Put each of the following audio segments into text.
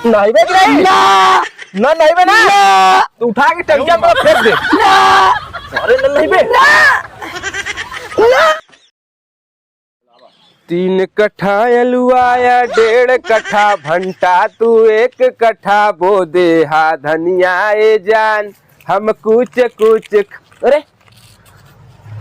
नहीं बे नहीं ना नहीं बे ना तू उठा के टंकिया में फेंक दे अरे नहीं बे 3 कट्ठा अलुआया 1.5 कट्ठा भंटा तू 1 कट्ठा बो दे हा धनिया ए जान हम कुछ अरे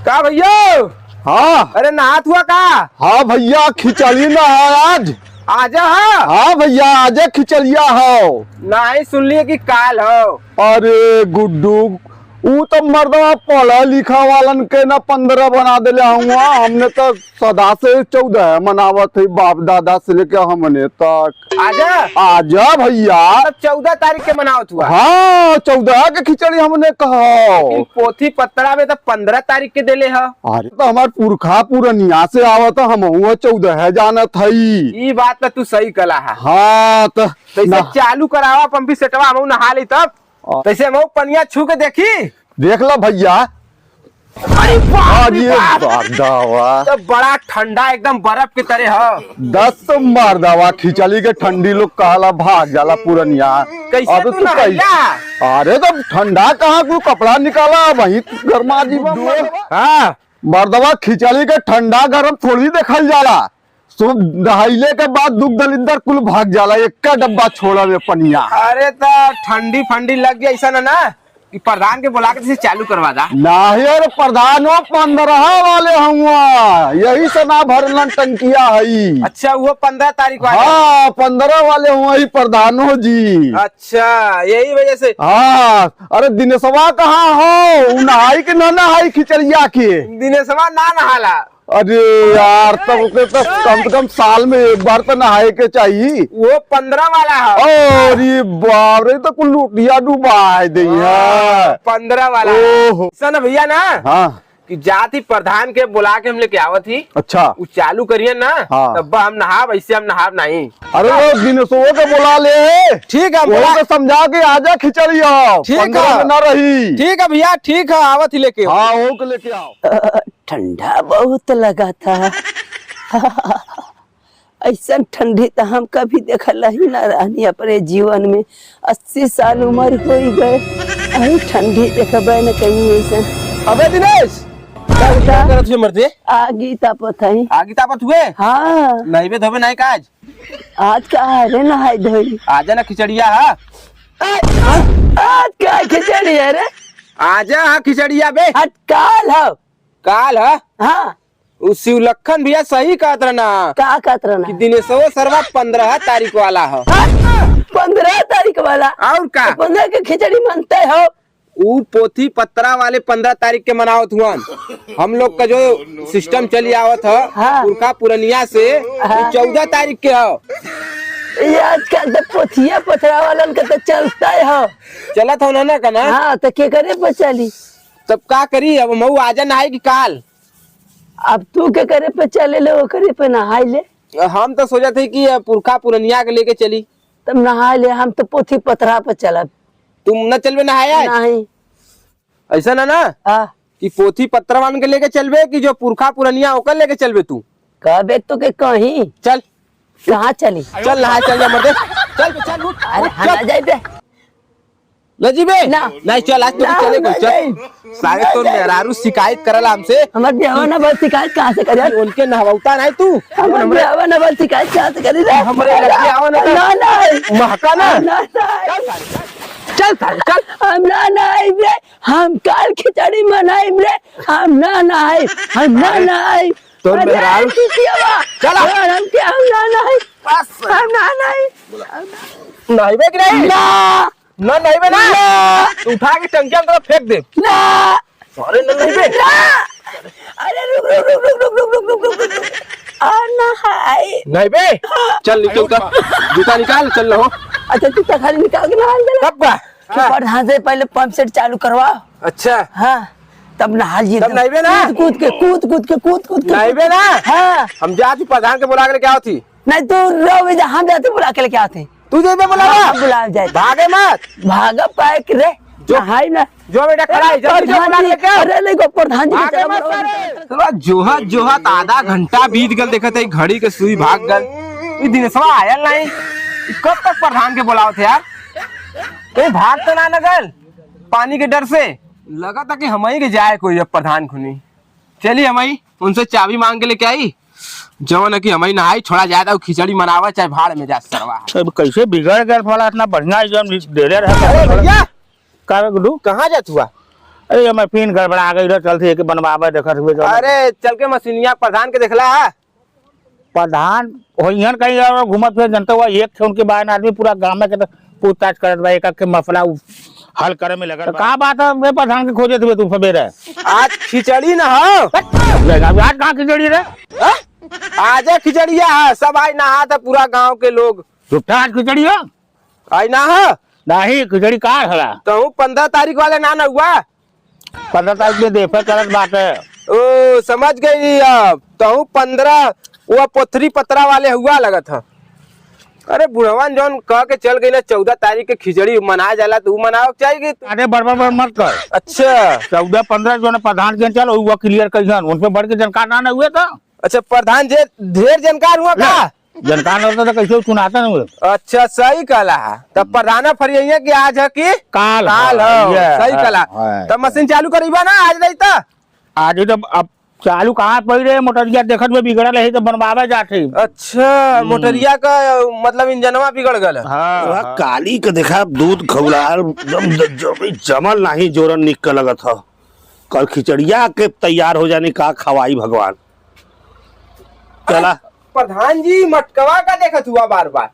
का भैया। हाँ अरे नहात हुआ का। हाँ भैया खिचड़ी ना है आज। आजा हाँ भैया आज खिचड़िया हो। नहीं सुन लिए कि काल हो। अरे गुड्डू वो तो मर्दवा पढ़ा लिखा वालन के ना 15 बना दिले हुआ। हमने तो सदा से 14 मनावत है बाप दादा से लेके हमने तक। आजा आजा भैया 14 तारीख के मनावत हुआ। हाँ 14 के खिचड़ी हमने कहा। पोथी पत्रा में तो 15 तारीख के दिले है। अरे तो हमारे पुरखा पुरनिया से आवत हम 14 जानत हई। ये बात तो तू सही कला है। हाँ तो चालू करावा पंपी सेटवा हम नहा ली तब तैसे हम पनिया छू के देखी देख लो भैया। अरे बाप रे बाप तो बड़ा ठंडा एकदम बर्फ की तरह है। 10 मर्दवा खिचड़ी के ठंडी लोग कहला भाग जाला पुरनिया। कैसे तू नहाइला? अरे तो ठंडा कहाँ तू कपड़ा निकाला वही गर्मा जी। हाँ मर्दवा खिचड़ी के ठंडा गरम थोड़ी देखल जाला। सुबह नहाइले के बाद दुख दलिंदर कुल भाग जाला। 1 डब्बा छोड़ा में पनिया। अरे तो ठंडी फंडी लग गया ऐसा ना कि प्रधान के बुला के चालू करवा दा। नहीं अरे प्रधान 15 वाले हुआ यही से ना भरलन टंकिया है। अच्छा वो 15 तारीख वाले। हाँ 15 वाले हुआ ही प्रधानो जी। अच्छा यही वजह से। हाँ अरे दिनेशवा कहाँ हो नहाई के न नहाई खिचड़िया के। दिनेशवा ना नहाला। अरे यार तब तो कम से कम साल में 1 बार तो नहाए के चाहिए। वो 15 वाला है। अरे बाप रे तो कुल लुटिया डुबा दे 15 वाला सन भैया ना। हाँ कि जाति प्रधान के बुला के हम लेके आवत ही। अच्छा वो चालू करिए ना। हाँ। तब हम नहाब ऐसे हम नहाब नहीं। अरे वो दिनेशो के बुला ले। ठीक है वो समझा के आजा खिचड़ी हो। ठीक 15 में ना रही। ठीक है भैया ठीक है आवत ही लेके। हाँ वो के लेके आओ। ठंडा बहुत लगा था। ऐसा ठंडी तो हम कभी देखल ही ना रहनी अपने जीवन में। 80 साल उम्र हो गए अरे ठंडी देखबे न कहीं ऐसा। अबे दिनेश क्या करत हुए मर्दे। आगी तापत है। आगी तापत हुए। हाँ नहीं बे धोबे नहीं काज। आज का है ना हाय धोई। आजा ना खिचड़िया है। आज का खिचड़ी है रे। आजा हाँ खिचड़िया बे। आज काल हो। काल है। हाँ उस शिवलखन भैया सही कहत रहना। का कहत रहना कि दिनेशो सरवा 15 तारीख वाला है। 15 तारीख वाला और का 15 के खिचड़ी मनते हो। वो पोथी पत्रा वाले 15 तारीख के मनावत हुआ। हम लोग का जो सिस्टम चली आवत है हाँ। पुरखा पुरनिया से 14 तारीख के हो। ये आजकल तो पोथिया पथरा वालन का तो चलता है। चलत हो ना का ना। हाँ तो के करे पे चली। तब का करी अब मऊ आजा नहाए की काल। अब तू के करे पे चले ले वो करे पे नहाई ले। हम तो सोचा थे कि पुरखा पुरनिया के लेके चली। तब नहा ले हम तो पोथी पथरा पे चलब। तुम न चलबे नहाया नहीं ऐसा ना कि पोथी पत्रा वालन के लेके चलबे कि जो पुरखा पुरनिया ओकर लेके चलबे तू। कहबे तो के कहीं चल कहाँ चली। चल नहा चल जा मर्दे चल चल उठ। अरे हना जाए बे। लजीबे ना। नहीं चल आज तो चले को चल। सारे तो मेहरारू शिकायत करला हमसे। हमार बियाह ना बस शिकायत कहाँ से करे। उनके नहवता नहीं तू। हमार बियाह ना बस शिकायत कहाँ से करे रे। हमरे लड़के आवा ना ना ना महका ना। चल चल हम ना नहाई रे। हम काल खिचड़ी मनाई रे। हम ना नहाई हम ना नहाई। तो मेहरारू चला हम क्या हम ना नहाई हम ना नहाई। नहीं बे कि नहीं ना ना नहीं बे ना तू उठा के टंकिया में फेंक दे। ना अरे नहीं बे अरे रुक रुक रुक रुक रुक रुक रुक रुक रुक नहाई नहीं बे चल नीचे उतर जूता निकाल चल रहो। अच्छा तू खाली निकाल के नहा ले। कब का प्रधान से पहले पंप सेट चालू करवा। अच्छा हाँ तब नहा लिए। तब नहीं बे ना कूद के नहीं बे ना। हाँ हम जाती प्रधान के बुला के क्या होती। नहीं तो रो हम जाते बुला के लेके आते। तू जेबे बुलावा बुला जाए भागे मत भागा पाए कि रे जो हाई ना जो बेटा खड़ा है जल्दी से बुला के लेके आओ। अरे नहीं प्रधान जी भागे मत सारे। जोहत जोहत आधा घंटा बीत गल देखत है घड़ी के सुई भाग गल। ई दिनेशवा आया नहीं कब तक प्रधान के बुलाओ थे यार? कहीं भाग तो ना लगल पानी के डर से? लगा था कि हम ही के जाए कोई अब प्रधान खुनी। चलिए हम ही उनसे चाबी मांग के लेके आई, जवन है कि हम ही नहाई छोड़ा जाता खिचड़ी मनावा चाहे भाड़ में जा सरवा। अब कैसे बिगड़ गया फला इतना बढ़िया एकदम दे रहे अरे भैया का गुडू कहाँ जात हुआ? अरे मैं पिन गड़बड़ा गई रह चलते के बनवावे देखत हुए जो अरे चल के मसीनिया प्रधान के देखला है। प्रधान होइहन कहीं और घूमत फिर जनता हुआ एक थे उनके बाद आदमी पूरा गांव में के तो पूछताछ करत बा एक के मसला हल करे में लगल का बात है मैं प्रधान के खोजे थे तू सवेरे आज खिचड़ी ना हो। आज कहाँ खिचड़ी रे आज खिचड़िया है, सब आज नहा था पूरा गांव के लोग। झूठा आज खिचड़ी हो आज ना हो नहीं खिचड़ी का हला तो 15 तारीख वाले ना हुआ। 15 तारीख में देखे करत बात है। ओ समझ गई अब तो 15 वो पोथरी पतरा वाले हुआ लगा था। अरे बुढ़वन जौन कह के चल गई ना 14 तारीख के खिचड़ी मनाया जाला तो मनाओ चाहिए। अरे बड़बड़ मत कर। अच्छा 14-15 जो ना प्रधान के चल हुआ क्लियर कहियन उन पे बढ़ के जानकार ना हुए तो। अच्छा प्रधान जे ढेर जानकार हुआ का? जानकार होता तो कैसे चुनाता ना हुए। अच्छा सही कहला है तब प्रधाना फरिया की आज है कि काल हो सही कहला। तब मशीन चालू करीबा ना आज नहीं तो आज तो अब चालू कहाँ पड़े मोटरिया देखत में बिगड़ल है तो बनवावे जाते। अच्छा मोटरिया का मतलब इंजनवा बिगड़ गल। हाँ काली के देखा दूध खौलाल जमल नहीं जोरन निकल लगत ह। कल खिचड़िया के तैयार हो जाने का खवाई भगवान। चला प्रधान जी मटकवा का देखत हुआ बार बार।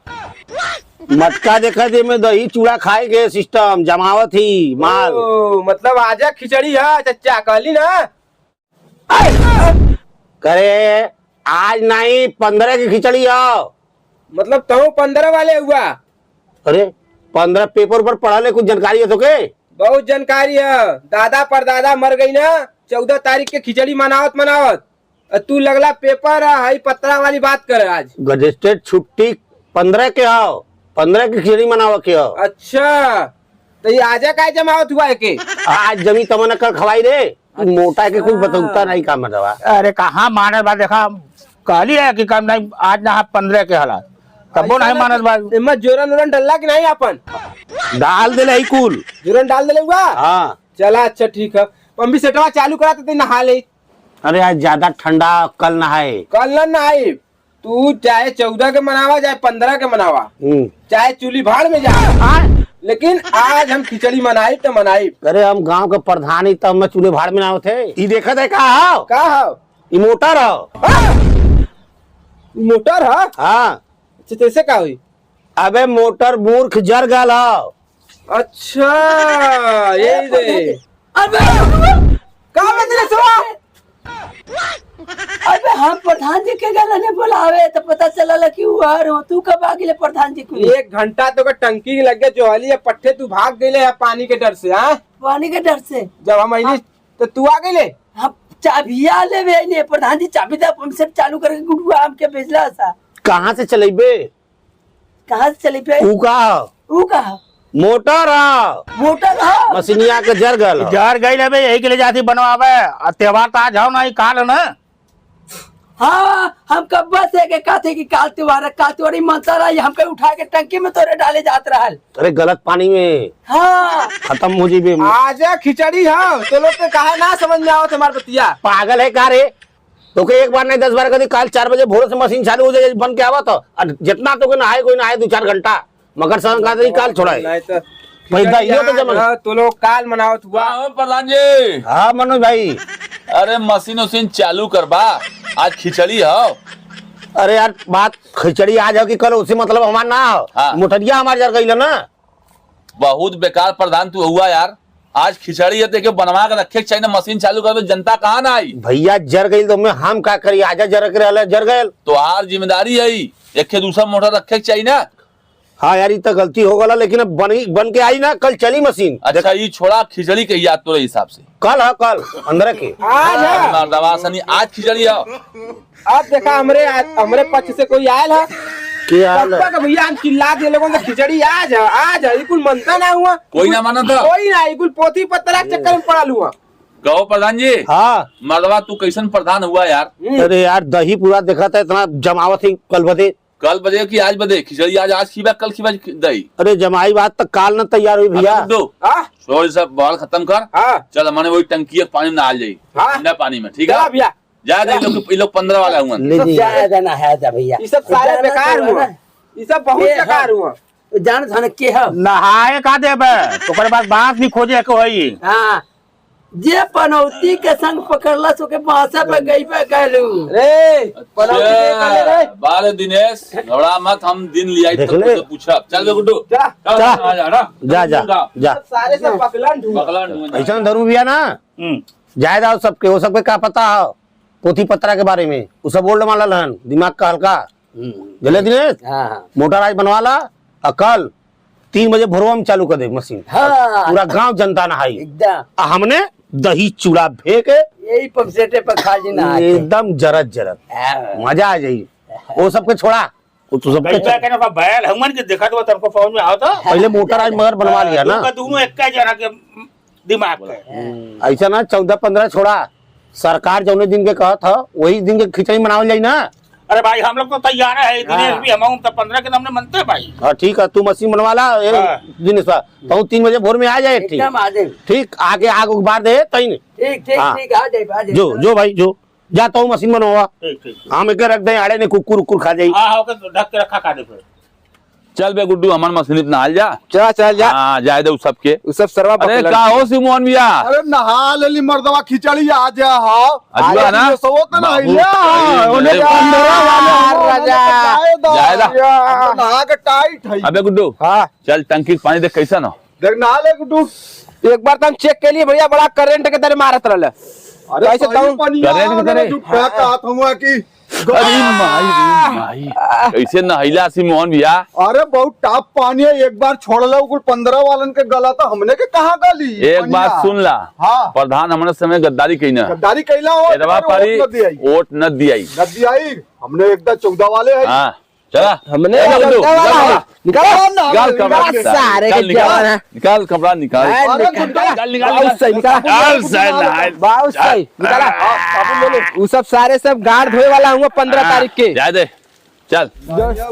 मटका देखा दे में दही चूड़ा खाए के सिस्टम जमावत ही माल। मतलब आजा खिचड़ी है चचा कहली ना। करे आज नहीं 15 की खिचड़ी हो। मतलब तो 15 वाले हुआ। अरे 15 पेपर पर पढ़ा कुछ जानकारी है तो के? बहुत जानकारी है, दादा परदादा मर गई ना 14 तारीख के खिचड़ी मनावत तू लगला पेपर है पत्रा वाली बात कर। आज गजेस्टेड छुट्टी 15 के हो, 15 की खिचड़ी मनावा के हो। अच्छा तो ये आजा का जमावत हुआ है के? आज जमी तमन कर खवाई रे मोटा के कुछ बताऊता नहीं का मरवा। अरे कहाँ मानत बा देखा कहली है कि कम नहीं आज ना 15 के हालात तबो नहीं मानत बा। इम्मा जोरन उरन डल्ला कि नहीं अपन? डाल दे ही कुल जोरन डाल दे हुआ। हाँ चला अच्छा ठीक है हम भी सेटवा चालू करा तो नहा ले। अरे आज ज्यादा ठंडा कल नहाए। कल ना नहाए तू चाहे 14 के मनावा चाहे 15 के मनावा चाहे चूल्ही भाड़ में जा लेकिन आज हम खिचड़ी मनाई तो मनाई। अरे हम गांव के प्रधान ही तब मैं चूल्हे भाड़ में ना थे। ई देखा थे का हो ई मोटर हो। मोटर है? हाँ अच्छा कैसे का हुई? अबे मोटर मूर्ख जर गल हो। अच्छा यही दे। अबे हम प्रधान जी के गला ने बुलावे तो पता चला कि वो तू कब आ गए प्रधान जी को? 1 घंटा तो टंकी लग गया जो हली पट्टे तू भाग गए पानी के डर से। हाँ पानी के डर से जब हम आई तो तू आ गए। हम चाबिया ले प्रधान जी चाबी दे पंप से चालू करके गुडुआ आम के भेजला सा। कहाँ से चलेबे? कहाँ से चली पे? ऊ का मोटर हो। मोटर हो मशीनिया के जर गल हो। जर गई है यही के लिए जाती बनवावे त्योहार तो आज हो ना काल ना। हाँ हम कब से के कहते कि काल त्योहार मनता रहा हमको उठा के टंकी में तोरे डाले जात रहा। अरे गलत पानी में हाँ खत्म हो जीबे। आजा खिचड़ी है तो लोग के कहा ना समझ में आओ तुम्हारे बतिया। पागल है का रे? तो के एक बार नहीं 10 बार कभी काल 4 बजे भोर से मशीन चालू हो जाए बन के आवा तो जितना तो नहाए कोई नहाए 2-4 घंटा मगर संक्रांति काल छोड़ा नहीं तो पैदा ये तो जमा तो लोग काल मनावत हुआ। प्रधान जी। हाँ मनोज भाई। अरे मशीन उशीन चालू करबा आज खिचड़ी हो। अरे यार बात खिचड़ी आज हो कि कल उसी मतलब हमार ना हो। हाँ। मोटरिया हमार जर गई ना। बहुत बेकार प्रधान तू हुआ यार। आज खिचड़ी है तो बनवा के रखे चाहिए ना मशीन चालू कर जनता कहाँ ना आई। भैया जर गई तो मैं हम का करी आजा जर के जर गए तो आर जिम्मेदारी है एक दूसरा मोटर रखे चाहिए ना। हाँ यार तो गलती हो गला लेकिन अब बन के आई ना कल चली मशीन। अच्छा ये छोड़ा खिचड़ी के याद तो हिसाब से कल है कल 15 की आज खिचड़ी हो। अब देखा हमरे पक्ष से कोई आयल है भैया हम चिल्ला दिए लोगों ने खिचड़ी आज है कुल मनता ना हुआ। कोई ना माना था कोई ना कुल पोथी पत्रा चक्कर में पड़ा हुआ। कहो प्रधान जी। हाँ मर्दवा तू कैसन प्रधान हुआ यार? अरे यार दही पूरा देखा था इतना जमावत ही कल बदे कल बजे की आज बजे खिचड़ी आज खीबा कल खीबा दही। अरे जमाई बात तक काल न तैयार हुई भैया। छोड़ सब बवाल खत्म कर। चल हमारे वही टंकी के पानी में नहा जाई ठंडा पानी में, ठीक है भैया। जा दे लोग 15 वाला हुआ भैया ये सब सारे बेकार हुआ, ये सब बहुत बेकार हुआ। जान थाने के है नहाए का देबे तो ओकर बाद बांस भी खोजे के होई। हां जे पनौती के संग पकड़ला सो के बांसा पे गई पे कहलू रे पनौती के रे बारे दिनेश घबरा मत, हम दिन लियाई तब तो पूछा। चल बे गुड्डू जा आ जा ना, जा जा जा सारे सब पकलन ढूंढ बकला ऐसा धर्म भैया ना जायद आओ सबके हो सबके का पता है पोथी पत्रा के बारे में वो सब बोल माला लहन दिमाग का हल्का जले दिनेश। हां मोटर आज बनवा ला कल 3 बजे भोरवा में चालू कर दे मशीन। हां पूरा गांव जनता नहाई एकदम हमने दही चूड़ा भे के यही पंपसेटे पर खा जी ना एकदम जरत जरत मजा आ जाई। वो सबके छोड़ा वो तो सबके कैसा कहने का बैल हमन के देखा तो तुमको फौज में आओ तो पहले मोटर आज मगर बनवा लिया ना। दोनों एक का जना के दिमाग पे ऐसा ना 14-15 छोड़ा सरकार जौने दिन के कहत था वही दिन के खिचड़ी मनावल जाई ना। अरे भाई हम लोग तो तैयार है दिनेश भी, हम तो 15 के हमने मनते भाई। हाँ ठीक है तू मशीन बनवा ला दिनेश तो 3 बजे भोर में आ जाए। ठीक एकदम आ जाए। ठीक आगे आग उबार दे तई ठीक ठीक हाँ। ठीक आ जाए जो भाई जो जाता हूँ मशीन बनवा ठीक ठीक हम एक रख दे आड़े ने कुकुर उकुर खा जाई। हां ओके ढक के रखा का दे फिर। चल बे गुड्डू हमार मशीन इतना हाल जा। चल जा हाँ जाए दे सबके सब सरवा अरे का हो सिमोन भैया अरे नहा लेली मर्दवा खिचड़ी आ जा हां अजुआ ना सोत ना बाबू, हिला ओने अरे 15 वाले राजा। जायदा। नहा के टाइट है। अबे गुड्डू हाँ चल टंकी के पानी देख कैसा ना देख नहा ले गुड्डू। एक बार तो हम चेक के लिए भैया बड़ा करंट के तरह मारत रहल। अरे कैसे ताऊ करेंट की तरह? झूठा कहत हुआ कि अरे माई कैसे नहैला सिमोन भैया। अरे बहुत टॉप पानी है एक बार छोड़ लो कुल 15 वालन के गला तो हमने के कहाँ गली एक बात सुन ला हाँ। प्रधान हमारे समय गद्दारी कही ना गद्दारी कैला हो एरवा पारी वोट न दियाई नदी आई हमने एकदम 14 वाले है। हाँ चला हमने चला गुड्डू, निकाल निकाल सारे के जवान है। निकाल कपड़ा निकाल अरे गुड्डा बहुत सही निकाला बहुत सही निकाला। वो सब सारे सब गार्ड धोए वाला हुआ 15 तारीख के। जाए दे चल जा,